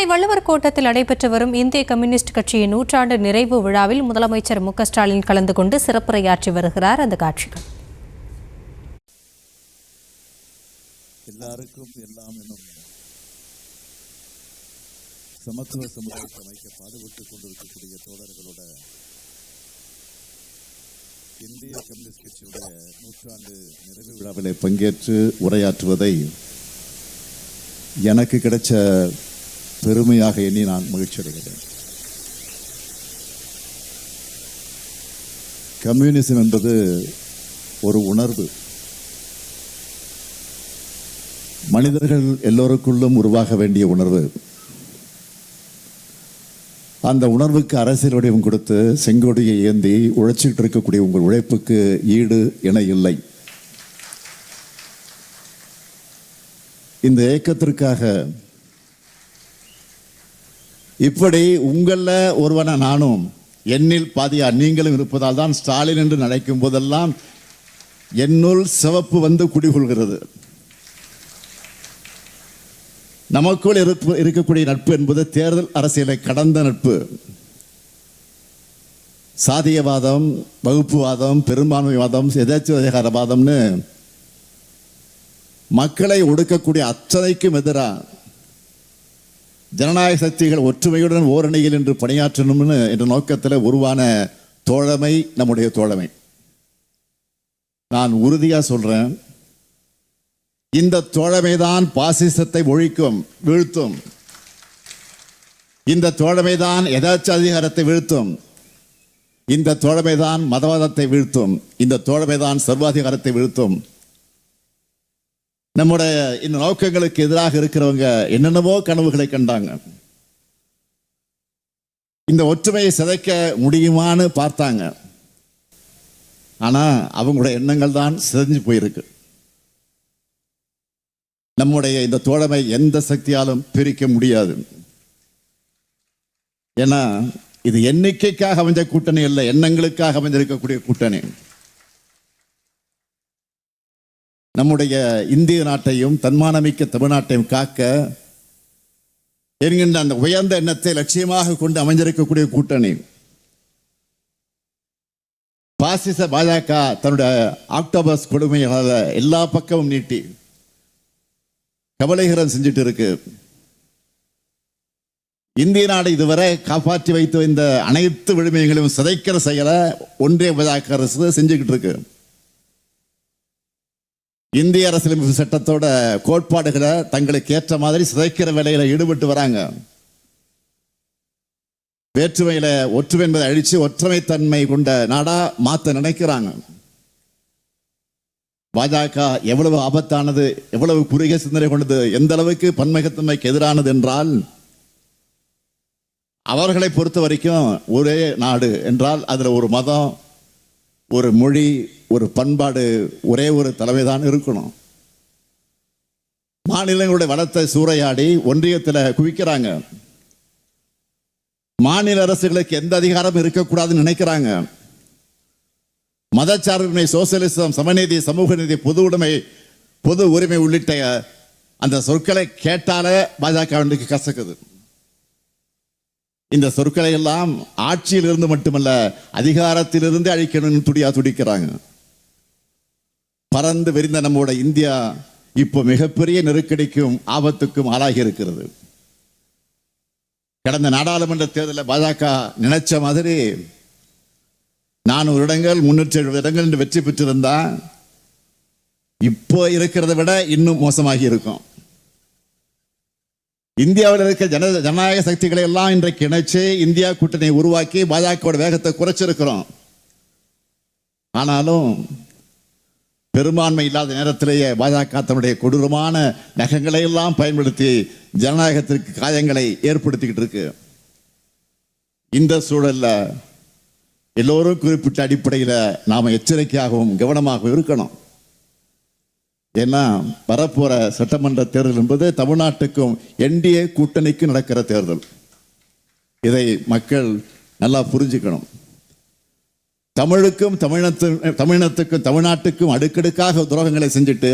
சென்னை வள்ளுவர் கோட்டத்தில் நடைபெற்று வரும் இந்திய கம்யூனிஸ்ட் கட்சியின் 100 நிறைவு விழாவில் முதலமைச்சர் மு க ஸ்டாலின் கலந்து கொண்டு சிறப்புரையாற்றி வருகிறார். அந்த காட்சிகள். எல்லாருக்கும் எல்லாம் எனும் சமத்துவ சமுதாயத்தை அமைக்க பாடுபட்டுக் கொண்டிருக்கக்கூடிய தோழர்களோட இந்திய கம்யூனிஸ்ட் கட்சியுடைய 100 நிறைவு விழாவிலே பங்கேற்று உரையாற்றுவதை எனக்கு கிடைச்ச பெருமையாக எண்ணி நான் மகிழ்ச்சி அடைகிறேன். கம்யூனிசம் என்பது ஒரு உணர்வு. மனிதர்கள் எல்லோருக்குள்ளும் உருவாக வேண்டிய உணர்வு. அந்த உணர்வுக்கு அரசியல் வடிவம் கொடுத்து செங்கோடியை ஏந்தி உழைச்சிட்டு இருக்கக்கூடிய உங்கள் உழைப்புக்கு ஈடு இணை இல்லை. இந்த இயக்கத்திற்காக இப்படி உங்களில் ஒருவன நானும் என்னில் பாதியா நீங்களும் இருப்பதால் தான் ஸ்டாலின் என்று நினைக்கும் போதெல்லாம் என்னுள் சிவப்பு வந்து குடிகொள்கிறது. நமக்குள் இருக்கக்கூடிய நட்பு என்பது தேர்தல் அரசியலை கடந்த நட்பு. சாதியவாதம், வகுப்புவாதம், பெரும்பான்மைவாதம், எதாச்சுவாதம்னு மக்களை ஒடுக்கக்கூடிய அத்தனைக்கும் எதிராக ஜனநாயக சக்திகள் ஒற்றுமையுடன் ஓரணியில் என்று பணியாற்றணும்னு என்ற நோக்கத்தில் உருவான தோழமை நம்முடைய தோழமை. நான் உறுதியாக சொல்றேன், இந்த தோழமைதான் பாசிசத்தை ஒழிக்கும், வீழ்த்தும். இந்த தோழமைதான் எதாச்சாதிகாரத்தை வீழ்த்தும். இந்த தோழமைதான் மதவாதத்தை வீழ்த்தும். இந்த தோழமைதான் சர்வாதிகாரத்தை வீழ்த்தும். நம்முடைய இந்த நோக்கங்களுக்கு எதிராக இருக்கிறவங்க என்னென்னவோ கனவுகளை கண்டாங்க. இந்த ஒற்றுமையை சிதைக்க முடியுமான்னு பார்த்தாங்க. ஆனா அவங்களுடைய எண்ணங்கள் தான் சிதைஞ்சு போயிருக்கு. நம்முடைய இந்த தோழமை எந்த சக்தியாலும் பிரிக்க முடியாது. ஏன்னா இது எண்ணிக்கைக்காக அமைஞ்ச கூட்டணி இல்லை, எண்ணங்களுக்காக அமைஞ்சிருக்கக்கூடிய கூட்டணி. நம்முடைய இந்திய நாட்டையும் தன்மானமிக்க தமிழ்நாட்டையும் காக்க என்கின்ற அந்த உயர்ந்த எண்ணத்தை லட்சியமாக கொண்டு அமைஞ்சிருக்கக்கூடிய கூட்டணி. பாசிச பாஜக தன்னுடைய ஆக்டோபஸ் கொடுமையாக எல்லா பக்கமும் நீட்டி கபலீகரம் செஞ்சுட்டு இருக்கு. இந்திய நாடு இதுவரை காப்பாற்றி வைத்து இந்த அனைத்து விழுமியங்களையும் சிதைக்கிற செயலை ஒன்றிய பாஜக அரசு செஞ்சுக்கிட்டு இருக்கு. இந்திய அரசியலமைப்பு சட்டத்தோட கோட்பாடுகளை தங்களுக்கு ஏற்ற மாதிரி சிதைக்கிற வேலையில ஈடுபட்டு வராங்க. வேற்றுமையில ஒற்றுமை என்பதை அழிச்சு ஒற்றுமைத்தன்மை கொண்ட நாடா மாத்த நினைக்கிறாங்க. பாஜக எவ்வளவு ஆபத்தானது, எவ்வளவு குறுகிய சிந்தனை கொண்டது, எந்த அளவுக்கு பன்முகத்தன்மைக்கு எதிரானது என்றால், அவர்களை பொறுத்த வரைக்கும் ஒரே நாடு என்றால் அதுல ஒரு மதம், ஒரு மொழி, ஒரு பண்பாடு, ஒரே ஒரு தலைமைதான் இருக்கணும். மாநிலங்களுடைய வளத்தை சூறையாடி ஒன்றியத்தில் குவிக்கிறாங்க. மாநில அரசுகளுக்கு எந்த அதிகாரம் இருக்கக்கூடாதுன்னு நினைக்கிறாங்க. மதச்சார்பின்மை, சோசியலிசம், சமநீதி, சமூக நீதி, பொது உடைமை, பொது உரிமை உள்ளிட்ட அந்த சொற்களை கேட்டாலே பாஜக கசக்குது. இந்த சொற்களை எல்லாம் ஆட்சியில் இருந்து மட்டுமல்ல அதிகாரத்திலிருந்து அழிக்கணும்னு துடிக்கிறாங்க. பறந்து விரிந்த நம்மோட இந்தியா இப்போ மிகப்பெரிய நெருக்கடிக்கும் ஆபத்துக்கும் ஆளாகி இருக்கிறது. கடந்த நாடாளுமன்ற தேர்தலில் பாஜக நினைச்ச மாதிரி 400 இடங்கள் 370 இடங்கள் என்று வெற்றி பெற்றிருந்தா இப்போ இருக்கிறத விட இன்னும் மோசமாகி இருக்கும். இந்தியாவில் இருக்க ஜனநாயக சக்திகளை எல்லாம் இன்றைக்கு இணைச்சு இந்தியா கூட்டணியை உருவாக்கி பாஜக வேகத்தை குறைச்சிருக்கிறோம். ஆனாலும் பெரும்பான்மை இல்லாத நேரத்திலேயே பாஜக தன்னுடைய கொடூரமான நகங்களை எல்லாம் பயன்படுத்தி ஜனநாயகத்திற்கு காயங்களை ஏற்படுத்திக்கிட்டு இருக்கு. இந்த சூழல்ல எல்லோரும் குறிப்பிட்ட அடிப்படையில் நாம எச்சரிக்கையாகவும் கவனமாகவும் இருக்கணும். ஏன்னா வரப்போற சட்டமன்ற தேர்தல் என்பது தமிழ்நாட்டுக்கும் என்டிஏ கூட்டணிக்கும் நடக்கிற தேர்தல். இதை மக்கள் நல்லா புரிஞ்சுக்கணும். தமிழுக்கும் தமிழினத்துக்கும் தமிழ்நாட்டுக்கும் அடுக்கடுக்காக துரோகங்களை செஞ்சுட்டு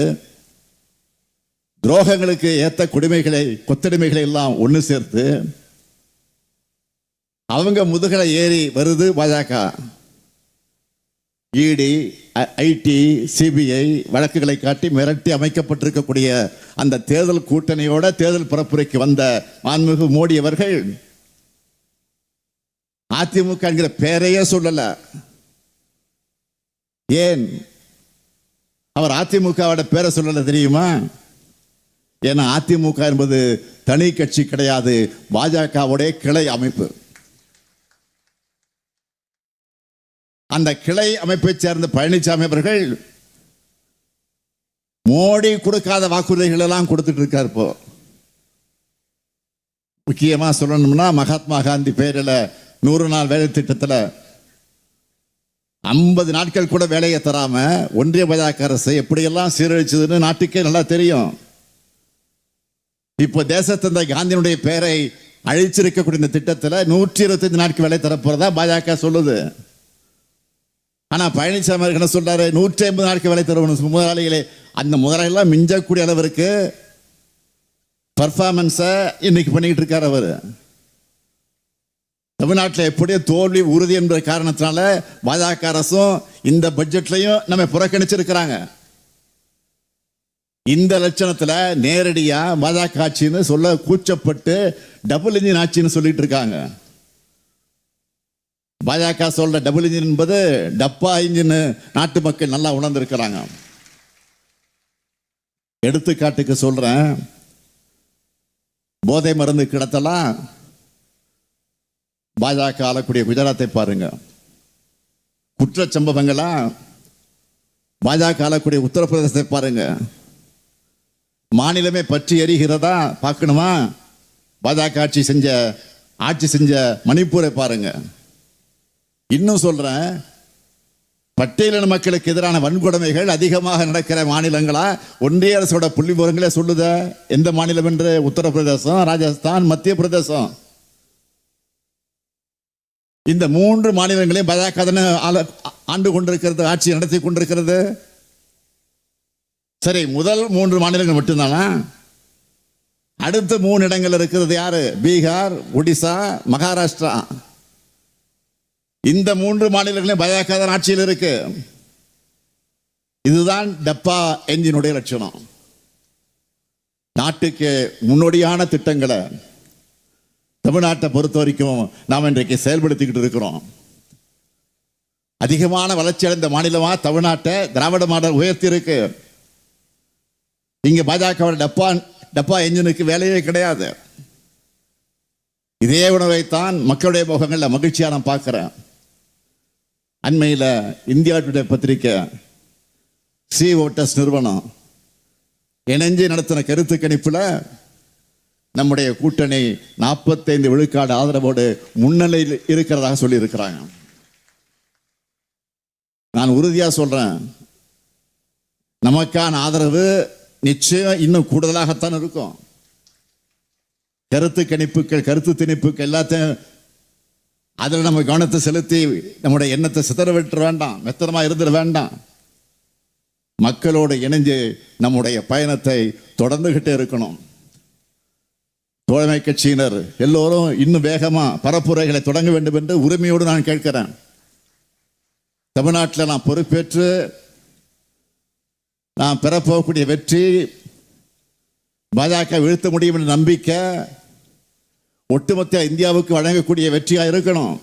துரோகங்களுக்கு ஏத்த குடிமைகளை கொத்தடிமைகளை எல்லாம் ஒன்று சேர்த்து அவங்க முதுகலை ஏறி வருது பாஜக. இடி, ஐடி, சிபிஐ வழக்குகளை காட்டி மிரட்டி அமைக்கப்பட்டிருக்கக்கூடிய அந்த தேர்தல் கூட்டணியோட தேர்தல் பரப்புரைக்கு வந்த மாண்புமிகு மோடி அவர்கள் அதிமுக என்கிற பெயரையே சொல்லல. ஏன் அவர் அதிமுகவோட பேரை சொல்லல தெரியுமா? ஏன்னா அதிமுக என்பது தனி கட்சி கிடையாது, பாஜகவுடைய கிளை அமைப்பு. அந்த கிளை அமைப்பை சேர்ந்த பழனிசாமி அவர்கள் மோடி கொடுக்காத வாக்குறுதிகள் எல்லாம் கொடுத்துட்டு இருக்கார். இப்போ முக்கியமா சொல்லணும்னா மகாத்மா காந்தி பெயரில் 100 நாள் வேலை திட்டத்தில் 50 நாட்கள் கூட வேலையை தராம ஒன்றிய பாஜக அரசு எப்படியெல்லாம் சீரழிச்சதுன்னு நாட்டுக்கே நல்லா தெரியும். இப்போ தேசத்தந்தை காந்தியினுடைய பெயரை அழிச்சிருக்கக்கூடிய இந்த திட்டத்தில் 125 நாட்கள் வேலை தரப்போறதா பாஜக சொல்லுது. ஆனா பழனிசாமி அவர்கள் என்ன சொல்றாரு? 150 நாட்கள் வேலை தருவணும் முதலாளிகளே. அந்த முதலாளிகளாம் மிஞ்சக்கூடிய அளவிற்கு பர்ஃபார்மன்ஸை இன்னைக்கு பண்ணிக்கிட்டு இருக்காரு அவர். தமிழ்நாட்டில் எப்படியோ தோல்வி உறுதி என்ற காரணத்தினால பாஜக அரசும் இந்த பட்ஜெட்லையும் நம்ம புறக்கணிச்சிருக்கிறாங்க. இந்த லட்சணத்துல நேரடியா பாஜக ஆட்சின்னு சொல்ல கூச்சப்பட்டு டபுள் இன்ஜின் ஆட்சின்னு சொல்லிட்டு இருக்காங்க. பாஜக சொல்ற டபுள் இன்ஜின் என்பது டப்பா இன்ஜின் நாட்டு மக்கள் நல்லா உணர்ந்திருக்கிறாங்க. எடுத்துக்காட்டுக்கு சொல்றேன், போதை மருந்து கிடத்தலாம் பாஜக ஆளக்கூடிய குஜராத்தை பாருங்க. குற்ற சம்பவங்களா பாஜக ஆளக்கூடிய உத்தரப்பிரதேசத்தை பாருங்க. மாநிலமே பற்றி எரிகிறதா பார்க்கணுமா? பாஜக ஆட்சி செஞ்ச மணிப்பூரை பாருங்க. இன்னும் சொல்றேன், பட்டியலின மக்களுக்கு எதிரான வன்கொடுமைகள் அதிகமாக நடக்கிற மாநிலங்களா ஒன்றிய அரசோட புள்ளி விவரங்களே சொல்லுத. எந்த மாநிலம் என்று? உத்தரப்பிரதேசம், ராஜஸ்தான், மத்திய பிரதேசம். இந்த 3 மாநிலங்களையும் பாஜக ஆண்டு கொண்டிருக்கிறது, ஆட்சி நடத்தி கொண்டிருக்கிறது. சரி, முதல் 3 மாநிலங்கள் மட்டும்தானா? அடுத்த 3 இடங்கள் இருக்கிறது யாரு? பீகார், ஒடிசா, மகாராஷ்டிரா. இந்த 3 மாநிலங்களையும் பாஜக தான் ஆட்சியில் இருக்கு. இதுதான் டப்பா என்ஜினுடைய லட்சணம். நாட்டுக்கு முன்னோடியான திட்டங்களை தமிழ்நாட்டை பொறுத்த வரைக்கும் நாம் இன்றைக்கு செயல்படுத்திக்கிட்டு இருக்கிறோம். அதிகமான வளர்ச்சி அடைந்த மாநிலமா தமிழ்நாட்டை திராவிட மாடல் உயர்த்தி இருக்கு. இங்க பாஜக டப்பா என்ஜினுக்கு வேலையே கிடையாது. இதே உணவைத்தான் மக்களுடைய முகங்களில் மகிழ்ச்சியா நான் பார்க்கிறேன். அண்மையில் இந்தியா டுடே பத்திரிகை சி ஓட்டர்ஸ் நிறுவனம் இணைஞ்சு நடத்தின கருத்து கணிப்புல நம்முடைய கூட்டணி 45 விழுக்காடு ஆதரவோடு முன்னிலையில் இருக்கிறதாக சொல்லி இருக்கிறாங்க. நான் உறுதியா சொல்றேன், நமக்கான ஆதரவு நிச்சயம் இன்னும் கூடுதலாகத்தான் இருக்கும். கருத்து கணிப்புகள், கருத்து திணிப்புகள் எல்லாத்தையும் அதில் நம்ம கவனத்தை செலுத்தி நம்முடைய எண்ணத்தை சிதற விட்டுற வேண்டாம், மெத்தனமா இருந்துட வேண்டாம். மக்களோடு இணைஞ்சு நம்முடைய பயணத்தை தொடர்ந்துகிட்டே இருக்கணும். தோழமை கட்சியினர் எல்லோரும் இன்னும் வேகமா பரப்புரைகளை தொடங்க வேண்டும் என்று உரிமையோடு நான் கேட்கிறேன். தமிழ்நாட்டில் நான் பொறுப்பேற்று நான் பெறப்போகக்கூடிய வெற்றி பாஜக வீழ்த்த முடியும் என்ற நம்பிக்கை ஒட்டுமொத்த இந்தியாவுக்கு வழங்கக்கூடிய வெற்றியா இருக்கணும்.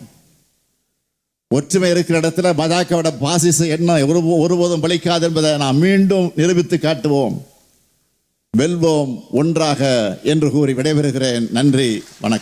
ஒற்றுமை இருக்கிற இடத்துல பாஜகவோட பாசிச எண்ணம் ஒருபோதும் பலிக்காது என்பதை நாம் மீண்டும் நிரூபித்து காட்டுவோம். வெல்வோம் ஒன்றாக என்று கூறி விடைபெறுகிறேன். நன்றி, வணக்கம்.